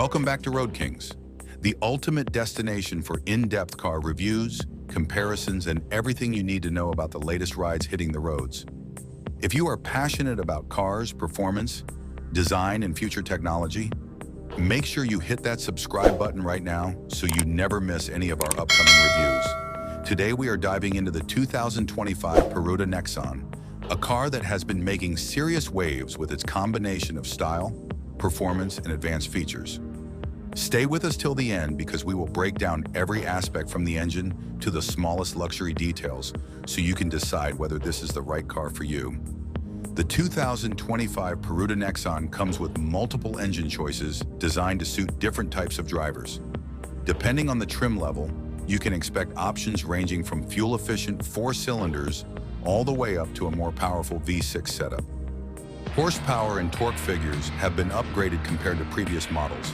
Welcome back to Road Kings, the ultimate destination for in-depth car reviews, comparisons, and everything you need to know about the latest rides hitting the roads. If you are passionate about cars, performance, design, and future technology, make sure you hit that subscribe button right now so you never miss any of our upcoming reviews. Today we are diving into the 2025 Perouda Nexon, a car that has been making serious waves with its combination of style, performance, and advanced features. Stay with us till the end because we will break down every aspect from the engine to the smallest luxury details so you can decide whether this is the right car for you. The 2025 Perouda Nexon comes with multiple engine choices designed to suit different types of drivers. Depending on the trim level, you can expect options ranging from fuel-efficient 4 cylinders all the way up to a more powerful V6 setup. Horsepower and torque figures have been upgraded compared to previous models,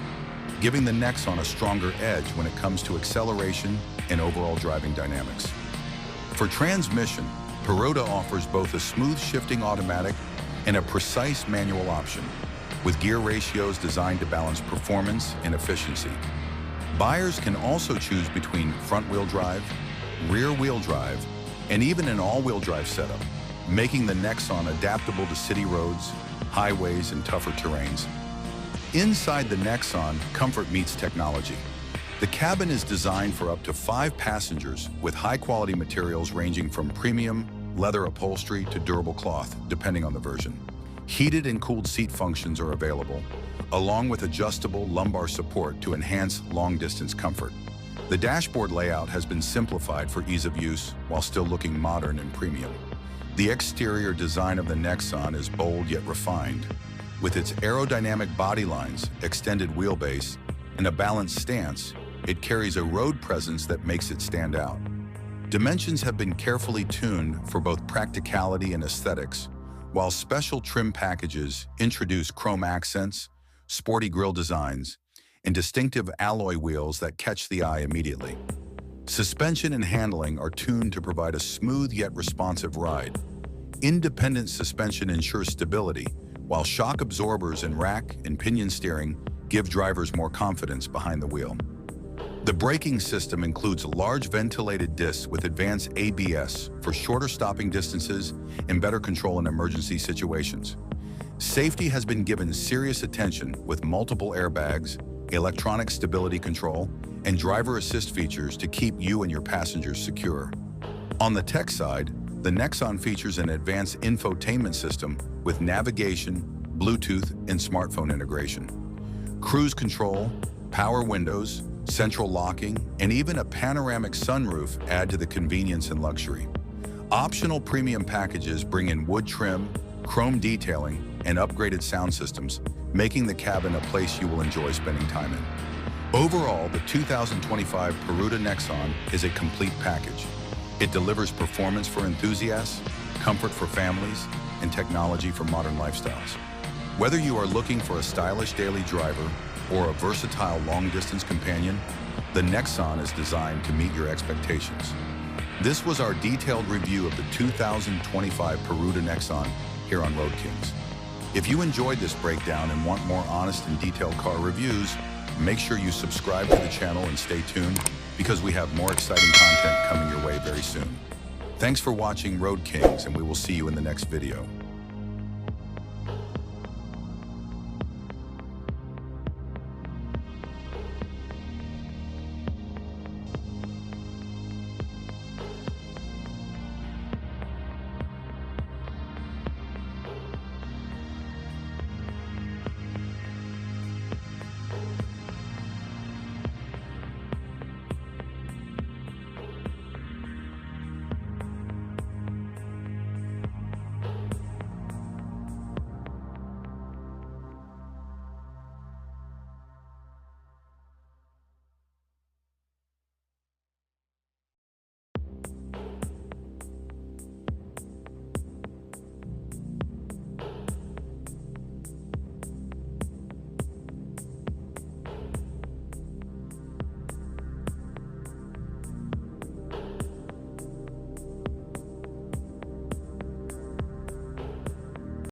giving the Nexon a stronger edge when it comes to acceleration and overall driving dynamics. For transmission, Perouda offers both a smooth shifting automatic and a precise manual option, with gear ratios designed to balance performance and efficiency. Buyers can also choose between front-wheel drive, rear-wheel drive, and even an all-wheel drive setup, making the Nexon adaptable to city roads, highways, and tougher terrains. Inside the Nexon, comfort meets technology. The cabin is designed for up to 5 passengers with high-quality materials ranging from premium leather upholstery to durable cloth, depending on the version. Heated and cooled seat functions are available, along with adjustable lumbar support to enhance long-distance comfort. The dashboard layout has been simplified for ease of use while still looking modern and premium. The exterior design of the Nexon is bold yet refined. With its aerodynamic body lines, extended wheelbase, and a balanced stance, it carries a road presence that makes it stand out. Dimensions have been carefully tuned for both practicality and aesthetics, while special trim packages introduce chrome accents, sporty grille designs, and distinctive alloy wheels that catch the eye immediately. Suspension and handling are tuned to provide a smooth yet responsive ride. Independent suspension ensures stability, while shock absorbers and rack and pinion steering give drivers more confidence behind the wheel. The braking system includes large ventilated discs with advanced ABS for shorter stopping distances and better control in emergency situations. Safety has been given serious attention with multiple airbags, electronic stability control, and driver assist features to keep you and your passengers secure. On the tech side, the Nexon features an advanced infotainment system with navigation, Bluetooth, and smartphone integration. Cruise control, power windows, central locking, and even a panoramic sunroof add to the convenience and luxury. Optional premium packages bring in wood trim, chrome detailing, and upgraded sound systems, making the cabin a place you will enjoy spending time in. Overall, the 2025 Perouda Nexon is a complete package. It delivers performance for enthusiasts, comfort for families, and technology for modern lifestyles. Whether you are looking for a stylish daily driver or a versatile long-distance companion, the Nexon is designed to meet your expectations. This was our detailed review of the 2025 Perouda Nexon here on Road Kings. If you enjoyed this breakdown and want more honest and detailed car reviews, make sure you subscribe to the channel and stay tuned because we have more exciting content coming your way very soon. Thanks for watching Road Kings, and we will see you in the next video.